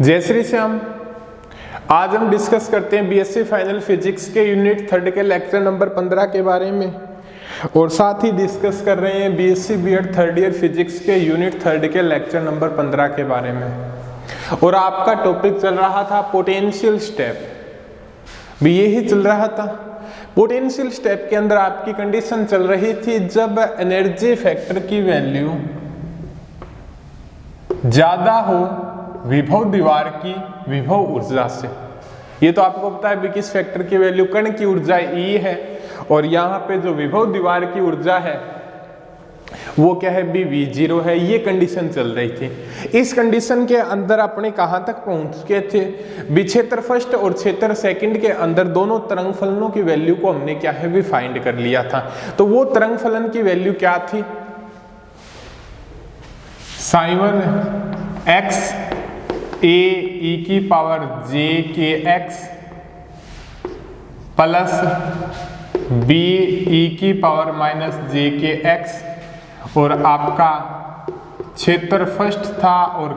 जय श्री श्याम। आज हम डिस्कस करते हैं बीएससी फाइनल फिजिक्स के यूनिट 3 के लेक्चर नंबर 15 के बारे में, और साथ ही डिस्कस कर रहे हैं BSc BEd third year physics के यूनिट 3 के लेक्चर नंबर 15 के बारे में। और आपका टॉपिक चल रहा था पोटेंशियल स्टेप, भी यही चल रहा था। पोटेंशियल स्टेप के अंदर आपकी कंडीशन चल रही थी जब एनर्जी फैक्टर की वैल्यू ज्यादा हो विभव दीवार की विभव ऊर्जा से। ये तो आपको पता है भी किस फैक्टर की वैल्यू, कण की ऊर्जा E है, और यहाँ पे जो विभव दीवार की ऊर्जा है वो क्या है भी V0 है। ये कंडीशन चल रही थी। इस कंडीशन के अंदर अपने कहाँ तक पहुंच गए थे भी, क्षेत्र फर्स्ट और क्षेत्र सेकंड के अंदर दोनों तरंग फलनों की वैल्यू को हमने क्या है भी फाइंड कर लिया था। तो वो तरंग फलन की वैल्यू क्या थी, sin x a e की power j k x plus b e की power minus j k x, और आपका क्षेत्र फर्स्ट था, और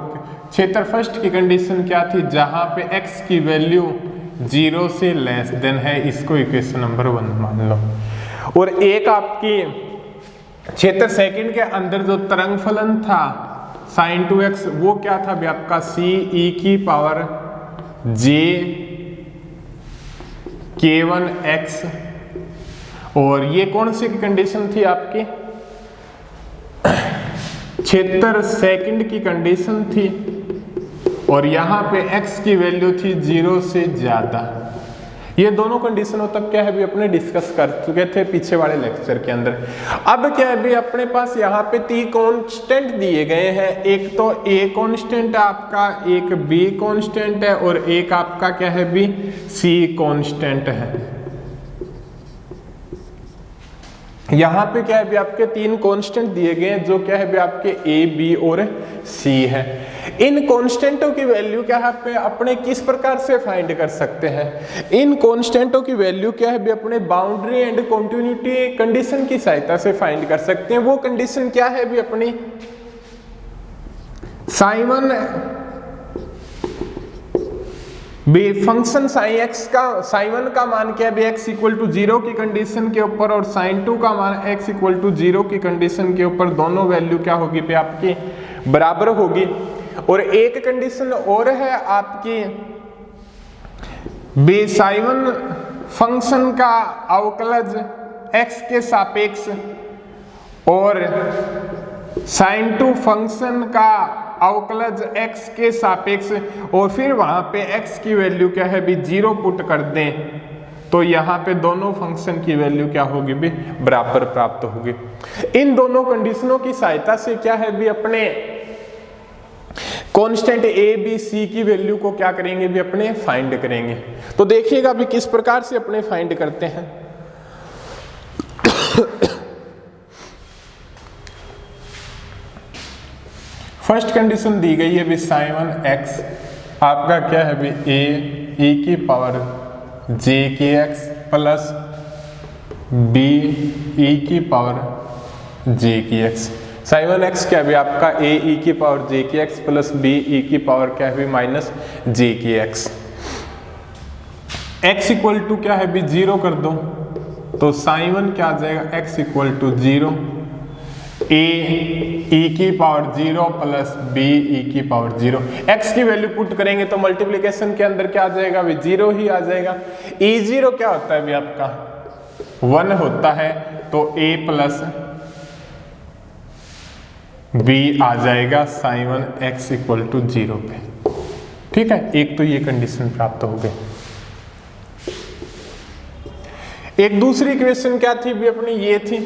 क्षेत्र फर्स्ट की कंडीशन क्या थी, जहां पे x की वैल्यू 0 से लेस देन है, इसको इक्वेशन नंबर 1 मान लो। और एक आपकी क्षेत्र सेकंड के अंदर जो तरंग फलन था sin 2x, वो क्या था भी आपका c e की पावर j k1 x, और ये कौन सी कंडीशन थी आपकी, क्षेत्र सेकंड की कंडीशन थी, और यहाँ पे x की वैल्यू थी 0 से ज्यादा। ये दोनों कंडीशनों तक क्या है भी अपने डिस्कस कर चुके थे पिछले वाले लेक्चर के अंदर। अब क्या है भी अपने पास यहाँ पे 3 कांस्टेंट दिए गए हैं। एक तो a कांस्टेंट है आपका, एक b कांस्टेंट है, और एक आपका क्या है भी c कांस्टेंट है। यहाँ पे क्या है भी आपके 3 कांस्टेंट दिए गए हैं, जो क्या है भी आपके a b और c है। इन कांस्टेंटों की वैल्यू क्या है पे अपने किस प्रकार से फाइंड कर सकते हैं, इन कांस्टेंटों की वैल्यू क्या है भी अपने बाउंड्री एंड कंटिन्यूटी कंडीशन की सहायता से फाइंड कर सकते हैं। वो कंडीशन क्या है भी अपनी sine b function sine x का sin1 का मान क्या है x इक्वल टू 0 की कंडीशन के ऊपर, और sin2 का मान x इक्वल टू 0 की कंडीशन के ऊपर, दोनों वैल्यू क्या होगी पे आपकी बराबर होगी। और एक कंडीशन और है आपकी बी sin1 फंक्शन का अवकलज x के सापेक्ष, और sin2 फंक्शन का अवकलज x के सापेक्ष, और फिर वहां पे x की वैल्यू क्या है भी 0 पुट कर दें, तो यहाँ पे दोनों फंक्शन की वैल्यू क्या होगी भी बराबर प्राप्त होगी। इन दोनों कंडीशनों की सहायता से क्या है भी अपने कांस्टेंट a b c की वैल्यू को क्या करेंगे भी अपने फाइंड करेंगे। तो देखिएगा भी किस प्रकार से अपने फाइंड करते हैं। फर्स्ट कंडीशन दी गई है भी sin1 x आपका क्या है भी a e की power j k x plus b e की power j k x। sin1 x क्या है भी आपका a e की power j k x plus b e की पावर क्या है भी minus j k x। x equal to क्या है भी 0 कर दो, तो sin1 क्या आ जाएगा x equal to 0, a e की पावर 0 प्लस b e की पावर 0। x की वैल्यू पुट करेंगे तो मल्टीप्लिकेशन के अंदर क्या आ जाएगा भी 0 ही आ जाएगा। e0 क्या होता है भी आपका 1 होता है, तो a प्लस b आ जाएगा sin1 x इक्वल टू 0 पे। ठीक है, एक तो ये कंडीशन प्राप्त हो गई। एक दूसरी इक्वेशन क्या थी भी अपनी, ये थी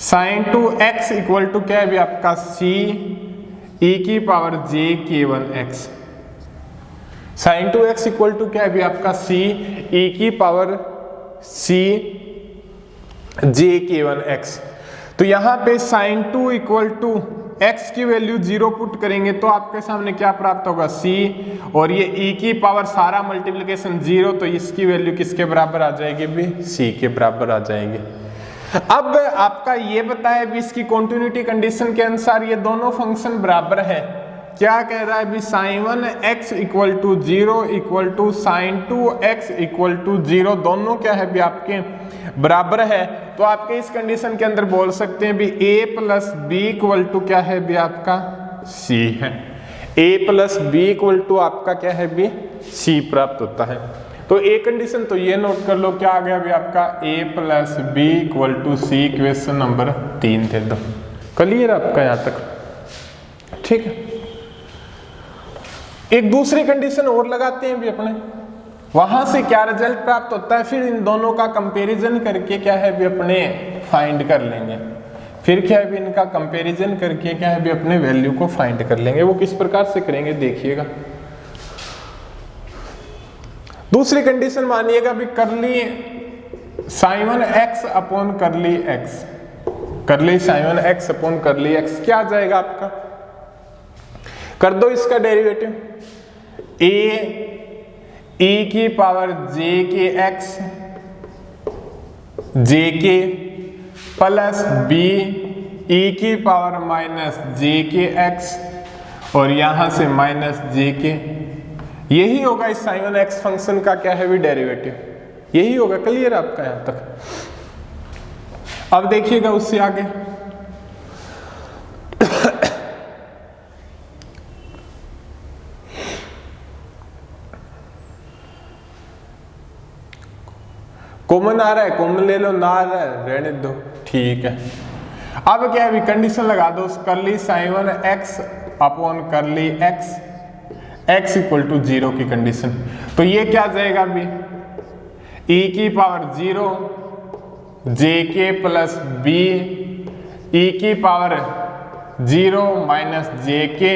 sin2 x इक्वल टू क्या है भी आपका c e की power j k1 x। sin2 x equal to क्या है भी आपका c e की power c j k1 x। तो यहाँ पे sin2 इक्वल टू x की वैल्यू 0 पुट करेंगे तो आपके सामने क्या प्राप्त होगा c, और ये e की पावर सारा मल्टीप्लिकेशन 0, तो इसकी वैल्यू किसके बराबर आ जाएगी भी c के बराबर आ जाएगी। अब आपका ये बताया भी इसकी कॉन्टिन्यूटी कंडीशन के अनुसार ये दोनों फंक्शन बराबर है, क्या कह रहा है अभी, sin1x equal to 0 equal to sin2x equal to 0, दोनों क्या है अभी आपके बराबर है। तो आपके इस कंडीशन के अंदर बोल सकते हैं भी a plus B equal to क्या है अभी आपका c है, a plus B equal to आपका क्या है अभी c प्राप्त होता है। तो ए कंडीशन तो ये नोट कर लो, क्या आ गया अभी आपका a plus B equal to c, question number 3 दे दो। क्लियर आपका यहाँ तक, ठीक है। एक दूसरी कंडीशन और लगाते हैं भी अपने, वहां से क्या रिजल्ट प्राप्त होता है, फिर इन दोनों का कंपैरिजन करके क्या है भी अपने फाइंड कर लेंगे, फिर क्या है भी इनका कंपैरिजन करके क्या है भी अपने वैल्यू को फाइंड कर लेंगे। वो किस प्रकार से करेंगे देखिएगा। दूसरी कंडीशन मानिएगा भी करली sin1x अपॉन करली x, करली sin1x अपॉन करली x क्या आ जाएगा आपका, कर दो इसका डेरिवेटिव, a e की पावर j के x j के प्लस b e की पावर माइनस j के x और यहां से माइनस j के, यही होगा इस sin1x फंक्शन का क्या है भी डेरिवेटिव, यही होगा। क्लियर आपका यहां तक। अब देखिएगा उससे आगे कॉमन आ रहा है, कॉमन ले लो, ना आ रहा है रहने दो, ठीक है। अब क्या है भी कंडीशन लगा दो, करली sin1x अपॉन करली x इक्वल टू 0 की कंडीशन। तो ये क्या आ जाएगा अभी, e की पावर 0 j के प्लस b e की पावर 0 माइनस j के,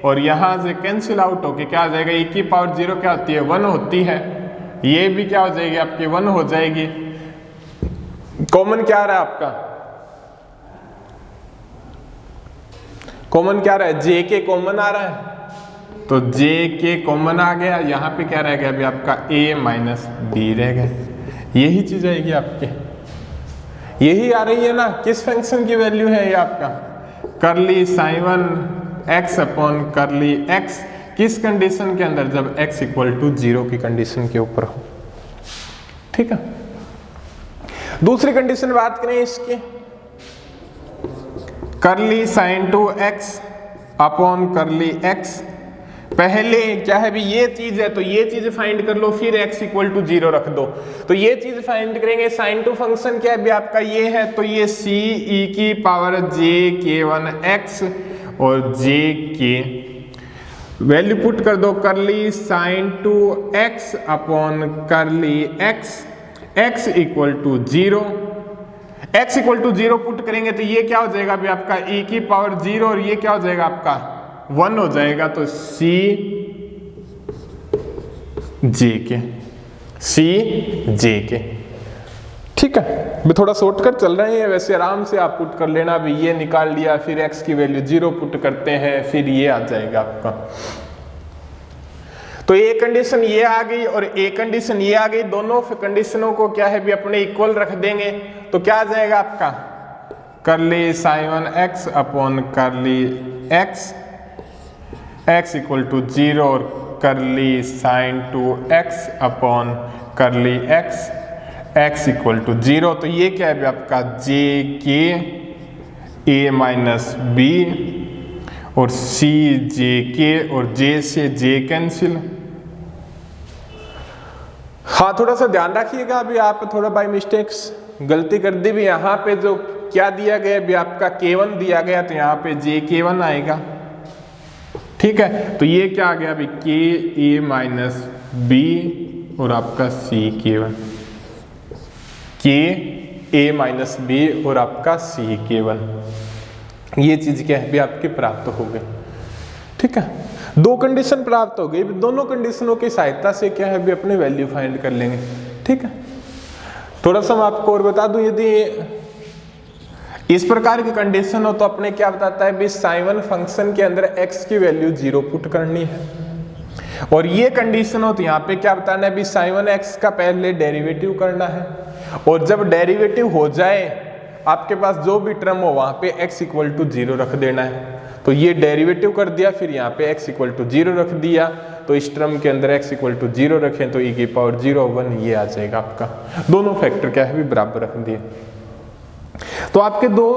और यहां से कैंसिल आउट होके क्या आ जाएगा, e की पावर 0 क्या होती है 1 होती है, ये भी क्या हो जाएगी आपकी 1 हो जाएगी। कॉमन क्या आ रहा है आपका, कॉमन क्या रहा है, j के कॉमन आ रहा है, तो j के कॉमन आ गया, यहाँ पे क्या रह गया अभी आपका a माइनस बी रह गया। यही चीज आएगी आपके, यही आ रही है ना, किस फंक्शन की वैल्यू है ये आपका, करली sin1x अपॉन करली x, किस कंडीशन के अंदर, जब x इक्वल टू 0 की कंडीशन के ऊपर हो, ठीक है। दूसरी कंडीशन बात करें इसकी, करली sin2x अपॉन करली x, पहले क्या है भी ये चीज है तो ये चीज फाइंड कर लो, फिर x इक्वल टू 0 रख दो। तो ये चीज फाइंड करेंगे, sin2 फंक्शन क्या है भी आपका ये है, तो ये c e की पावर j k1x और j के वैल्यू पुट कर दो, करली sin2x अपॉन करली x equal to 0, x equal to 0 put करेंगे तो ये क्या हो जाएगा अभी आपका e की पावर 0 और ये क्या हो जाएगा आपका 1 हो जाएगा, तो c j के, ठीक है। मैं थोड़ा शॉर्टकट चल रहे हैं, वैसे आराम से आप पुट कर लेना। अभी ये निकाल लिया, फिर x की वैल्यू 0 पुट करते हैं, फिर ये आ जाएगा आपका। तो ये कंडीशन ये आ गई और ए कंडीशन ये आ गई, दोनों कंडीशनों को क्या है भी अपने इक्वल रख देंगे, तो क्या आ जाएगा आपका, करली sin1x अपॉन करली x इक्वल टू 0 और करली sin2x अपॉन करली x इक्वल टू 0। तो ये क्या है आपका j के a माइनस b और c j के, और j से j कैंसिल। हाँ थोड़ा सा ध्यान रखिएगा, अभी आप थोड़ा बाय मिस्टेक्स गलती कर दी भी, यहाँ पे जो क्या दिया गया भी आपका k1 दिया गया, तो यहाँ पे j k1 आएगा, ठीक है। तो ये क्या आ गया अभी k a माइनस b और आपका c k1, k a minus b और आपका c k1, ये चीज क्या है भी आपकी प्राप्त हो गई, ठीक है। दो कंडीशन प्राप्त हो गई, दोनों कंडीशनों की सहायता से क्या है भी अपने वैल्यू फाइंड कर लेंगे, ठीक है। थोड़ा सा मैं आपको और बता दूं, यदि इस प्रकार की कंडीशन हो तो अपने क्या बताता है भी sin1 फंक्शन के अंदर x की वैल्यू 0 पुट करनी है, और ये कंडीशन हो तो यहाँ पे क्या बताना है भी sin1x का पहले डेरिवेटिव करना है, और जब डेरिवेटिव हो जाए आपके पास जो भी टर्म हो वहां पे x इक्वल टू 0 रख देना है। तो ये डेरिवेटिव कर दिया, फिर यहाँ पे x इक्वल टू 0 रख दिया, तो इस टर्म के अंदर x इक्वल टू 0 रखें तो e की पावर 0 1 ये आ जाएगा आपका। दोनों फैक्टर क्या है भी बराबर रख दिए। तो आपके दो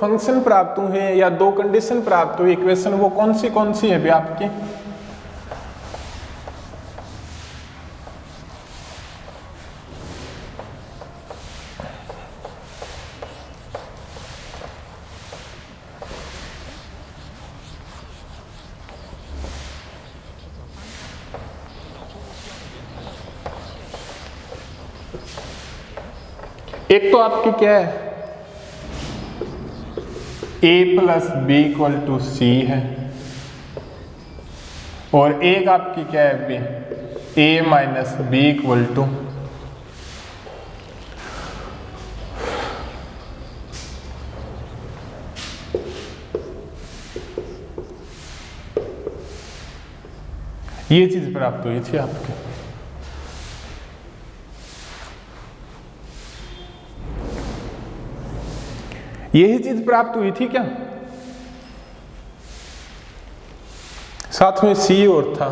फंक्शन प्राप्त हुए हैं या दो कंडीशन प्राप्त हुई इक्वेशन, वो कौन सी है भी आपकी? एक तो आपकी क्या है a plus B equal to C है, और एक आपकी क्या है B a minus B equal to ये चीज प्राप्त हुई थी आपके। यही चीज प्राप्त हुई थी क्या? साथ में सी और था,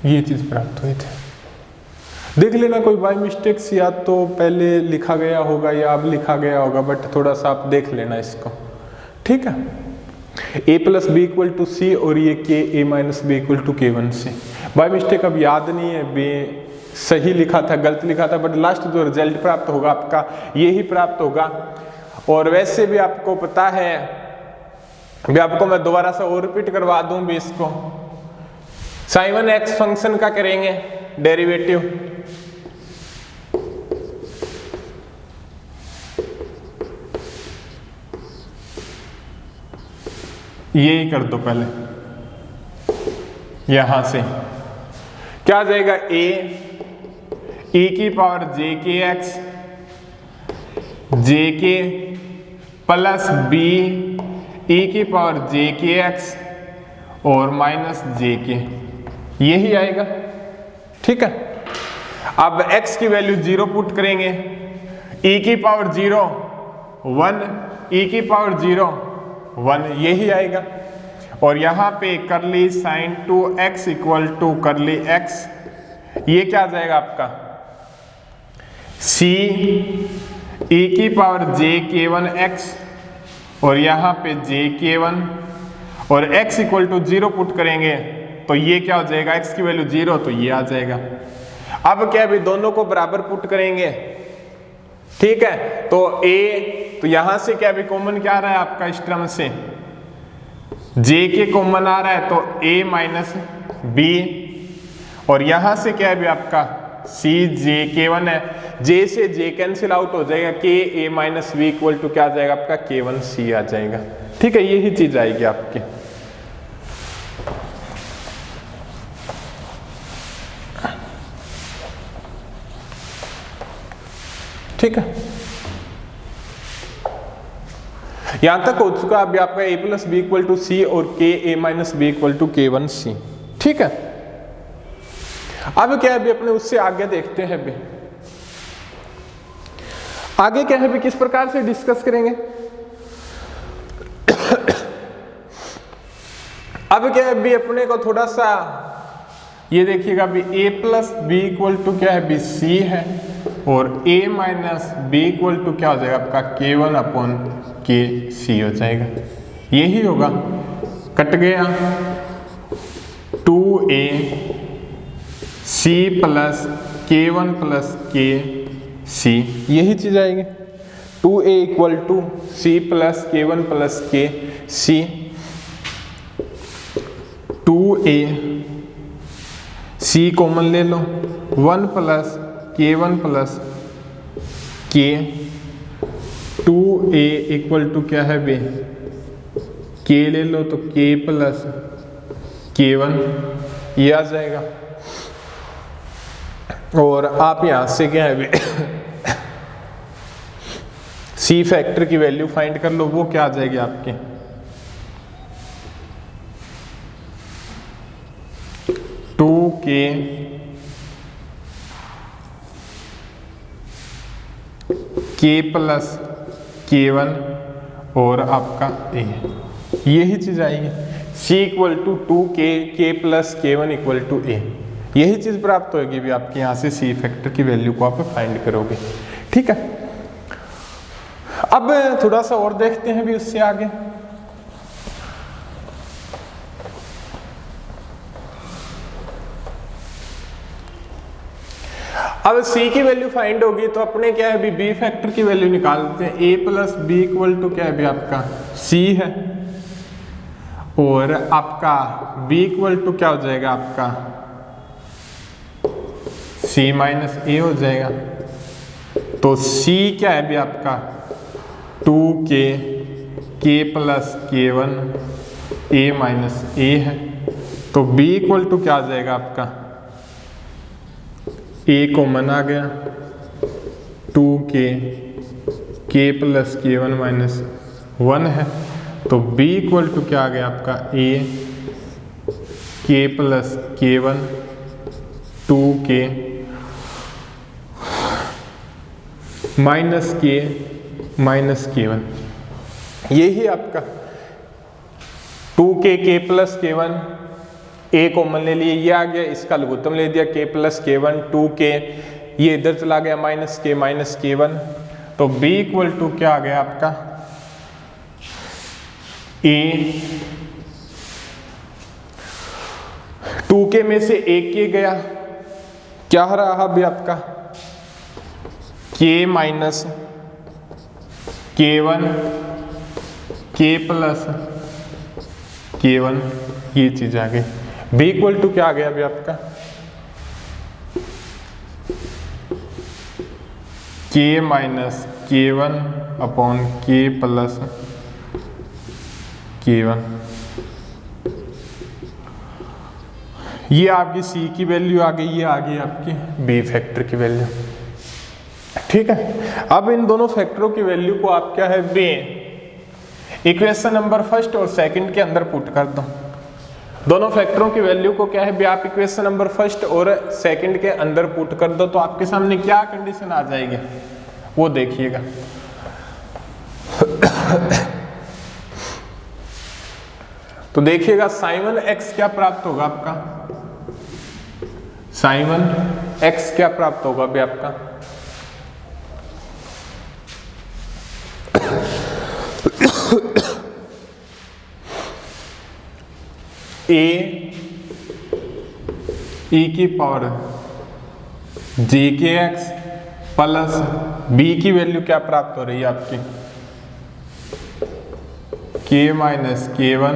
ये चीज प्राप्त हुई थी। देख लेना कोई बाय मिस्टेक्स या तो पहले लिखा गया होगा या अब लिखा गया होगा, बट थोड़ा सा आप देख लेना इसको, ठीक है। a plus B equal to C और ये k a minus B equal to k1 से बाय मिस्टेक अब याद नहीं है बी सही लिखा था गलत लिखा था, बट लास्ट जो रिजल्ट प्राप्त होगा आपका यही प्राप्त होगा। और वैसे भी आपको पता है, भी आपको मैं दोबारा से और रिपीट करवा दूं भी इसको, साइन एक्स फंक्शन का करेंगे डेरिवेटिव, यही कर दो पहले। यहां से क्या आ जाएगा e की पावर जे के एक्स जे के प्लस बी e की पावर जे के एक्स और माइनस जे के, यही आएगा, ठीक है। अब x की वैल्यू 0 पुट करेंगे, e की पावर 0 1, e की पावर 0 1, यही आएगा। और यहाँ पे करली साइन 2x इक्वल टू करली x, ये क्या आ जाएगा आपका c e की पावर j k1 x और यहाँ पे j k1 और x इक्वल टू 0 पुट करेंगे तो ये क्या हो जाएगा, x की वैल्यू 0 तो ये आ जाएगा। अब क्या भी दोनों को बराबर पुट करेंगे, ठीक है। तो a, तो यहां से क्या भी कॉमन क्या आ रहा है आपका इस टर्म से j के कॉमन आ रहा है, तो a माइनस बी, और यहां से क्या है भी आपका c j k1 है, j से j कैंसिल आउट हो जाएगा, k a minus B equal to क्या आ जाएगा आपका k1 c आ जाएगा, ठीक है। यही चीज आएगी आपकी। ठीक है, यहां तक हो चुका। अभी आपका a plus B equal to C और k a minus B equal to k1 c, ठीक है। अब क्या है भी अपने उससे आगे देखते हैं भी, आगे क्या है भी किस प्रकार से डिस्कस करेंगे। अब क्या है भी अपने को थोड़ा सा ये देखिएगा भी a plus B equal to क्या है भी c है, और a minus B equal to क्या हो जाएगा आपका k1 अपॉन k c हो जाएगा, यही होगा। कट गया 2a c plus k1 plus k c, यही चीज आएगी। 2a equal to c plus k1 plus k c, 2a c common ले लो, 1 plus k1 plus k, 2a equal to क्या है बे k ले लो तो k प्लस k1, ये आ जाएगा। और आप यहां से क्या है बे c फैक्टर की वैल्यू फाइंड कर लो, वो क्या आ जाएगी आपके 2k k प्लस k1 और आपका ए, यही चीज आएगी। C equal to 2k, k plus k1 equal to A, यही चीज प्राप्त होगी भी आपके यहाँ से C फैक्टर की वैल्यू को आप फाइंड करोगे। ठीक है, अब थोड़ा सा और देखते हैं भी उससे आगे। अब C की वैल्यू फाइंड होगी तो अपने क्या है भी B फैक्टर की वैल्यू निकाल देते हैं। A plus B equal to क्या है भी आपका C है, और आपका B इक्वल टू क्या हो जाएगा आपका C माइनस ए हो जाएगा। तो C क्या है भी आपका 2k, k plus k1 a minus A है। तो B इक्वल टू क्या आ जाएगा आपका a कॉमन आ गया, 2k, k plus k1 minus 1 है। तो B इक्वल टू क्या आ गया आपका a, k plus k1, 2k minus k minus k1, यही आपका 2k, k plus k1 a common ले लिए, ये आ गया, इसका लघुत्तम ले दिया k प्लस k1, 2k, ये इधर चला गया माइनस k1। तो b इक्वल टू क्या आ गया आपका a, 2k में से एक k गया, क्या रहा भी आपका k minus k1, k plus k1, ये चीज आ गई। b इक्वल टू क्या आ गया अभी आपका k minus k1 upon k plus k1, ये आपकी C की वैल्यू आ गई, ये आ गई आपकी B फैक्टर की वैल्यू। ठीक है, अब इन दोनों फैक्टरों की वैल्यू को आप क्या है बे इक्वेशन नंबर फर्स्ट और सेकंड के अंदर पुट कर दो। दोनों फैक्टरों की वैल्यू को क्या है भी आप इक्वेशन नंबर फर्स्ट और सेकंड के अंदर पुट कर दो, तो आपके सामने क्या कंडीशन आ जाएगी वो देखिएगा। तो देखिएगा साइन x क्या प्राप्त होगा आपका, साइन x क्या प्राप्त होगा भी आपका e की पावर jkx प्लस b की वैल्यू क्या प्राप्त हो रही है आपकी k minus k1,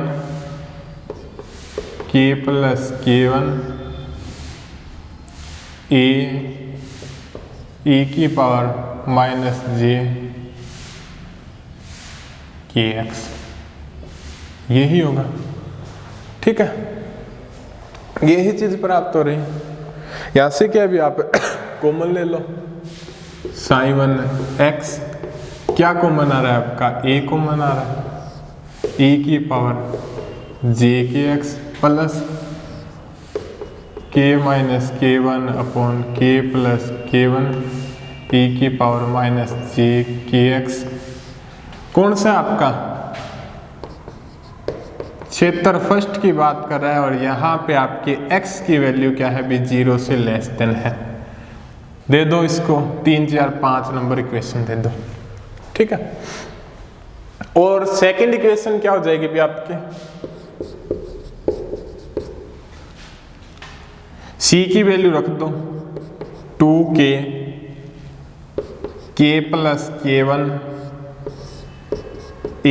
k plus k1 e की पावर माइनस j kx, यही होगा। ठीक है, यही चीज प्राप्त हो रही है। यहां से क्या भी आप कॉमन ले लो, साइन x क्या कॉमन आ रहा है आपका a कॉमन आ रहा है, e की power jkx plus k minus k1 upon k plus k1 e की पावर माइनस jkx। कौन सा आपका क्षेत्र फर्स्ट की बात कर रहा है, और यहाँ पे आपके x की वैल्यू क्या है भी 0 से लेस देन है। दे दो इसको 3, 4, 5 नंबर इक्वेशन दे दो। ठीक है, और सेकंड इक्वेशन क्या हो जाएगी भी आपके c की वैल्यू रख दो 2k, k plus k1 a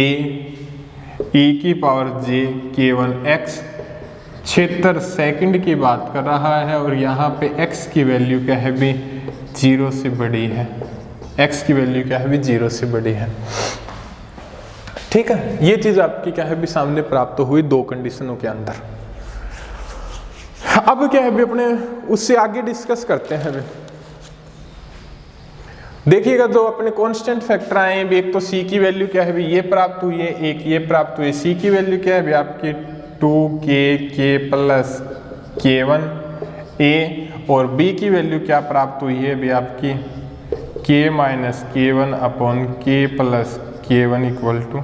e की पावर j k1 x। क्षेत्र सेकंड की बात कर रहा है, और यहाँ पे x की वैल्यू क्या है भी 0 से बड़ी है, x की वैल्यू क्या है भी 0 से बड़ी है। ठीक है, ये चीज आपकी क्या है भी सामने प्राप्त हुई दो कंडीशनों के अंदर। अब क्या है भी अपने उससे आगे डिस्कस करते हैं भी। देखिएगा दो अपने कांस्टेंट फैक्टर आए हैं भी, एक तो c की वैल्यू क्या है भी ये प्राप्त हुई है, एक ये प्राप्त हुई है। c की वैल्यू क्या है भी आपकी 2k, k plus k1 a, और b की वैल्यू क्या प्राप्त हुई है भी आपकी k minus k1 upon k plus k1 equal to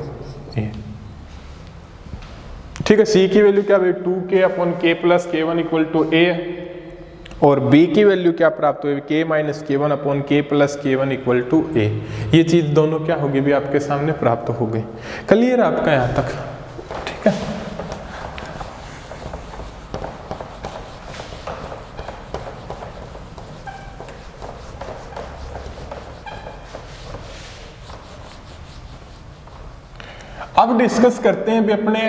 ठीक है, सी की वैल्यू क्या भाई 2k upon k plus k1 equal to a, और b की वैल्यू क्या प्राप्त हुई k minus k1 upon k plus k1 equal to a। ये चीज दोनों क्या होगी भी आपके सामने प्राप्त हो गई। क्लियर आपका यहाँ तक? ठीक है, अब डिस्कस करते हैं भी अपने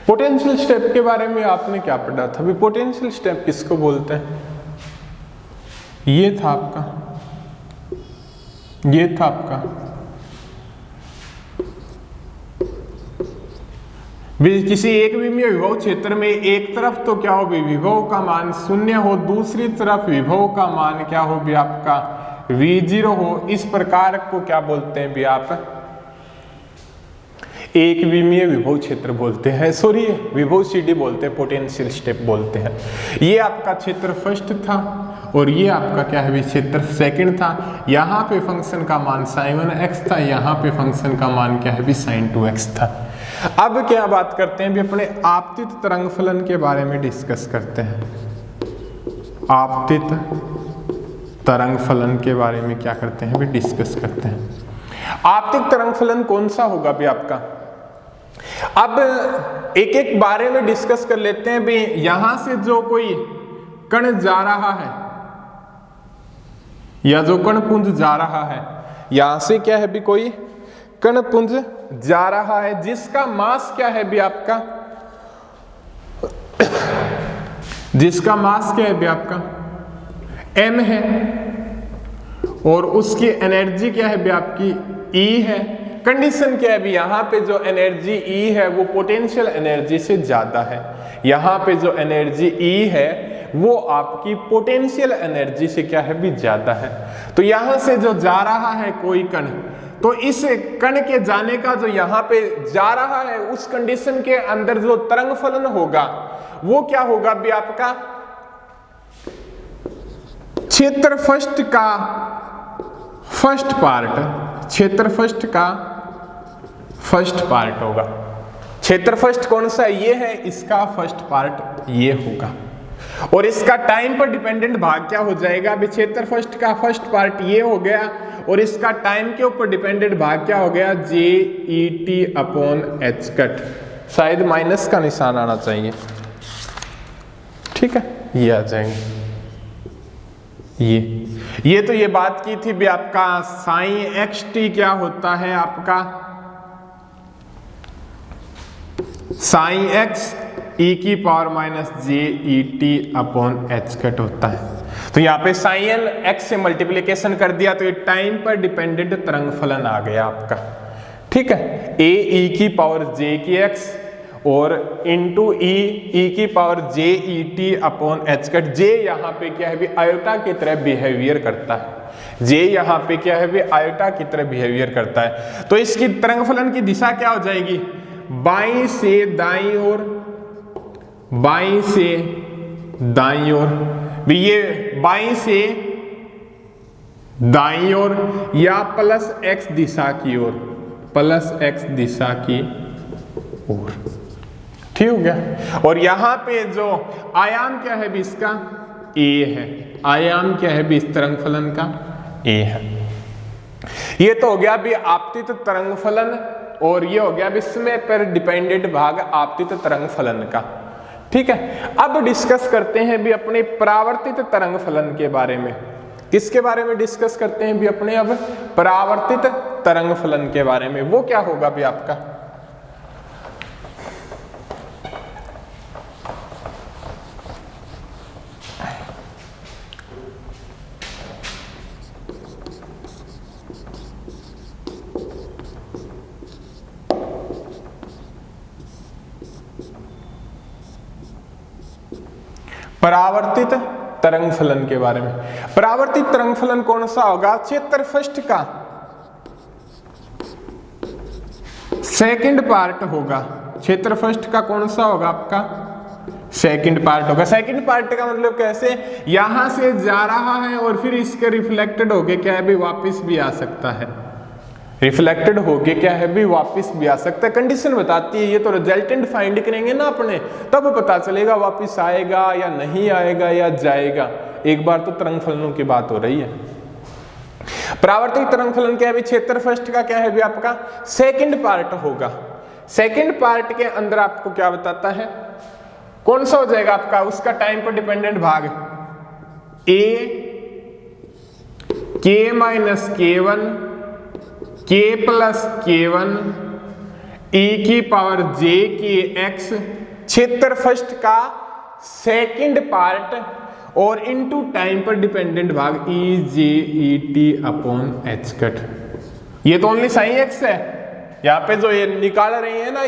पोटेंशियल स्टेप के बारे में। आपने क्या पढ़ा था भी? पोटेंशियल स्टेप किसको बोलते हैं? ये था आपका, ये था आपका किसी एक विमीय विभव क्षेत्र में एक तरफ तो क्या हो भी विभव का मान 0 हो, दूसरी तरफ विभव का मान क्या हो भी आपका V0 हो। इस प्रकार को क्या बोलते हैं भी आप? एक विमीय विभव क्षेत्र बोलते हैं, सॉरी विभव CD बोलते हैं, पोटेंशियल स्टेप बोलते हैं। ये आपका क्षेत्र फर्स्ट था और ये आपका क्या है भी क्षेत्र सेकंड था। यहाँ पे फंक्शन का मान sin1x था, यहाँ पे फंक्शन का मान क्या है भी sin2x था। अब क्या बात करते हैं भी अपने आपतित तरंग फलन के बारे में डिस्कस करते हैं। आपतित तरंग फलन के बारे में क्या करते हैं भी डिस्कस करते हैं। आपतित तरंग फलन कौन सा होगा भी आपका? अब एक एक बारे में डिस्कस कर लेते हैं भी। यहां से जो कोई कण जा रहा है या जो कण पुंज जा रहा है, यहां से क्या है भी कोई कण पुंज जा रहा है जिसका मास क्या है भी आपका, जिसका मास क्या है भी आपका m है, और उसकी एनर्जी क्या है भी आपकी E है। कंडीशन क्या है भी? यहाँ पे जो एनर्जी E है वो पोटेंशियल एनर्जी से ज्यादा है। यहाँ पे जो एनर्जी E है वो आपकी पोटेंशियल एनर्जी से क्या है भी ज्यादा है। तो यहाँ से जो जा रहा है कोई कण, तो इस कण के जाने का जो यहाँ पे जा रहा है उस कंडीशन के अंदर जो तरंग फलन होगा वो क्या होगा भी आपका क्षेत्र फर्स्ट का फर्स्ट पार्ट, क्षेत्र फर्स्ट का फर्स्ट पार्ट होगा। क्षेत्र फर्स्ट कौन सा ये है, इसका फर्स्ट पार्ट ये होगा, और इसका टाइम पर डिपेंडेंट भाग क्या हो जाएगा अभी? क्षेत्र फर्स्ट का फर्स्ट पार्ट ये हो गया, और इसका टाइम के ऊपर डिपेंडेंट भाग क्या हो गया? JET upon h cut. शायद माइनस का निशान आना चाहिए, ठीक है, ये आ जाएंगे। ये तो ये बात की थी भी आपका साइन xt क्या होता है आपका साइन x e की power minus JET upon h cut होता है। तो यहाँ पे साइन x से मल्टीप्लिकेशन कर दिया तो ये टाइम पर डिपेंडेंट तरंग फलन आ गया आपका, ठीक है। a e की पावर j की x और इंटू e की power JET upon h cut. j यहाँ पे क्या है भी आयोटा की तरह बिहेवियर करता है, j यहाँ पे क्या है भी आयोटा की तरह बिहेवियर करता है। तो इसकी तरंग फलन की दिशा क्या हो जाएगी? बाईं से दाईं ओर, बाईं से दाईं ओर। भी ये बाईं से दाईं ओर या प्लस x दिशा की ओर, प्लस x दिशा की ओर, ठीक हो गया। और यहां पे जो आयाम क्या है भी इसका a है, आयाम क्या है भी इस तरंग फलन का a है। ये तो हो गया भी आपतित तरंग फलन, और ये हो गया भी समय पर डिपेंडेंट भाग आपतित तरंग फलन का, ठीक है। अब डिस्कस करते हैं भी अपने परावर्तित तरंग फलन के बारे में। किसके बारे में डिस्कस करते हैं भी अपने? अब परावर्तित तरंग फलन के बारे में। वो क्या होगा भी आपका? परावर्तित तरंग फलन के बारे में। परावर्तित तरंग फलन कौन सा होगा? क्षेत्र फर्स्ट का सेकंड पार्ट होगा। क्षेत्र फर्स्ट का कौन सा होगा आपका? सेकंड पार्ट होगा। सेकंड पार्ट का मतलब कैसे? यहां से जा रहा है और फिर इसके रिफ्लेक्टेड होके क्या है भी वापस भी आ सकता है। रिफ्लेक्टेड होके क्या है भी वापस भी आ सकता है। कंडीशन बताती है, ये तो रिजल्टेंट फाइंड करेंगे ना अपने, तब पता चलेगा वापस आएगा या नहीं आएगा या जाएगा। एक बार तो तरंग फलनों की बात हो रही है। परावर्तित तरंग फलन क्या है भी, क्षेत्र फर्स्ट का क्या है भी आपका सेकंड पार्ट होगा। सेकंड पार्ट के अंदर आपको क्या बताता है, कौन सा हो जाएगा आपका उसका टाइम पर डिपेंडेंट भाग, ए के minus K1 K plus K1 e की पावर j के x, क्षेत्र फर्स्ट का सेकंड पार्ट और इनटू टाइम पर डिपेंडेंट भाग e j e t upon h cut. ये तो ओनली साइन x है, यहाँ पे जो ये निकाल रहे हैं ना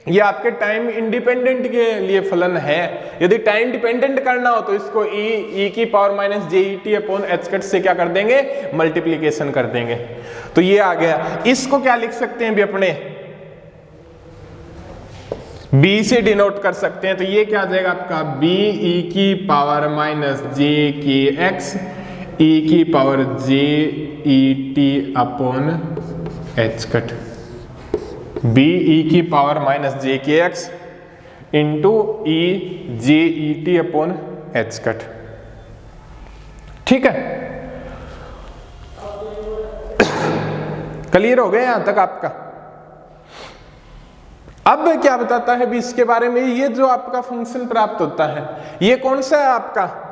ये आपके टाइम इंडिपेंडेंट के लिए फलन है। यदि टाइम डिपेंडेंट करना हो तो इसको e की power minus J E T upon H cut से क्या कर देंगे, मल्टीप्लीकेशन कर देंगे। तो ये आ गया। इसको क्या लिख सकते हैं भी अपने b से डिनोट कर सकते हैं। तो ये क्या आ जाएगा आपका b e की power minus J K X e की power J E T upon H cut, b e की power minus J K X into E J E T upon H cut. ठीक है, क्लियर हो गया यहां तक आपका। अब क्या बताता है भी इसके बारे में, ये जो आपका फंक्शन प्राप्त होता है ये कौन सा है आपका,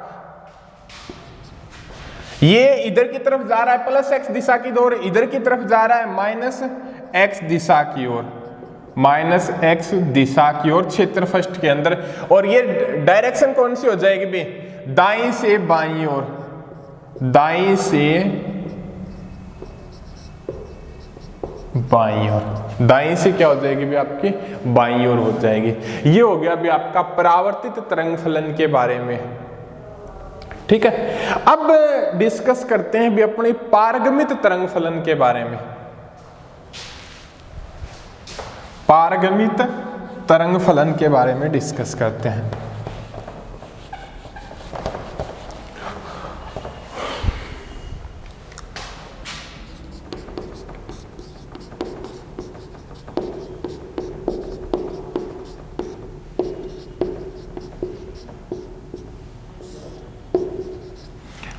ये इधर की तरफ जा रहा है प्लस एक्स दिशा की ओर, इधर की तरफ जा रहा है माइनस एक्स दिशा की ओर, माइनस एक्स दिशा की ओर क्षेत्र फर्स्ट के अंदर। और ये डायरेक्शन कौन सी हो जाएगी भी, दाईं से बाईं ओर, दाईं से बाईं ओर, दाईं से क्या हो जाएगी भी आपकी बाईं ओर हो जाएगी। ये हो गया भी आपका परावर्तित तरंग फलन के बारे में। ठीक है, अब डिस्कस करते हैं भी अपने पारगमित तरंग फलन के बारे में। पारगमित तरंग फलन के बारे में डिस्कस करते हैं।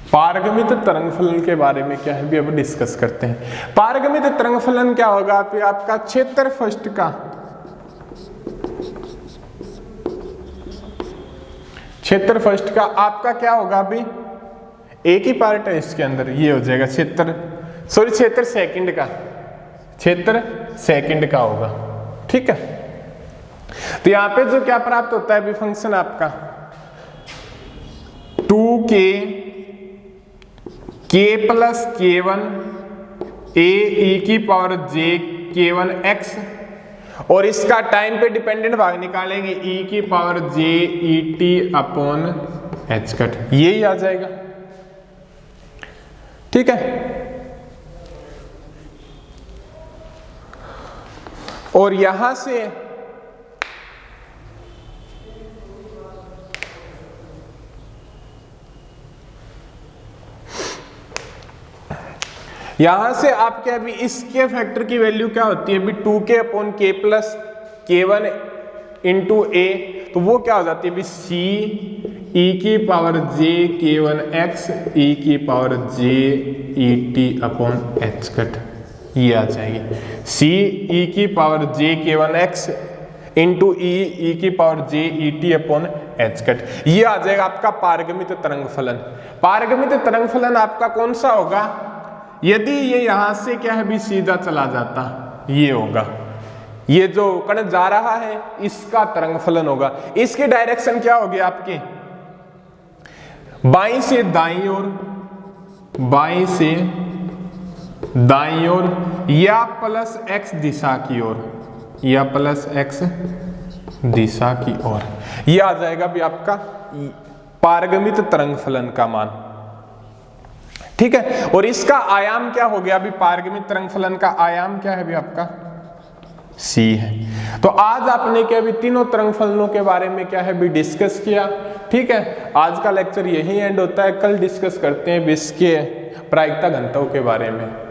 पारगमित तरंग फलन के बारे में क्या है भी अब डिस्कस करते हैं। पारगमित तरंग फलन क्या होगा आपका क्षेत्र फर्स्ट का, क्षेत्र फर्स्ट का आपका क्या होगा अभी, एक ही पार्ट है इसके अंदर, ये हो जाएगा क्षेत्र सेकंड का, क्षेत्र सेकंड का होगा। ठीक है, तो यहां पे जो क्या प्राप्त होता है अभी फंक्शन आपका 2k k plus K1 a e की पावर j K1 x, और इसका टाइम पे डिपेंडेंट भाग निकालेंगे e की power j e t upon h cut, यही आ जाएगा। ठीक है, और यहां से आप क्या अभी इसके फैक्टर की वैल्यू क्या होती है अभी 2k upon k plus K1 into a, तो वो क्या हो जाती है अभी c e की power j K1 x e की power j e t upon h cut, ये आ जाएगी c e की power j K1 x into E की power J E T upon H cut, ये आ जाएगा आपका पारगमित तरंग फलन। पारगमित तरंग फलन आपका कौन सा होगा, यदि ये यहां से क्या है भी सीधा चला जाता, ये होगा, ये जो कण जा रहा है इसका तरंग फलन होगा। इसकी डायरेक्शन क्या होगी आपकी, बाईं से दाईं ओर, बाईं से दाईं ओर या प्लस एक्स दिशा की ओर, या प्लस एक्स दिशा की ओर, ये आ जाएगा भी आपका पारगमित तरंग फलन का मान। ठीक है, और इसका आयाम क्या हो गया अभी, पारगमित तरंग फलन का आयाम क्या है अभी आपका c है। तो आज आपने क्या अभी तीनों तरंग फलनों के बारे में क्या है भी डिस्कस किया। ठीक है, आज का लेक्चर यही एंड होता है, कल डिस्कस करते हैं इसके प्रायिकता घनत्व के बारे में।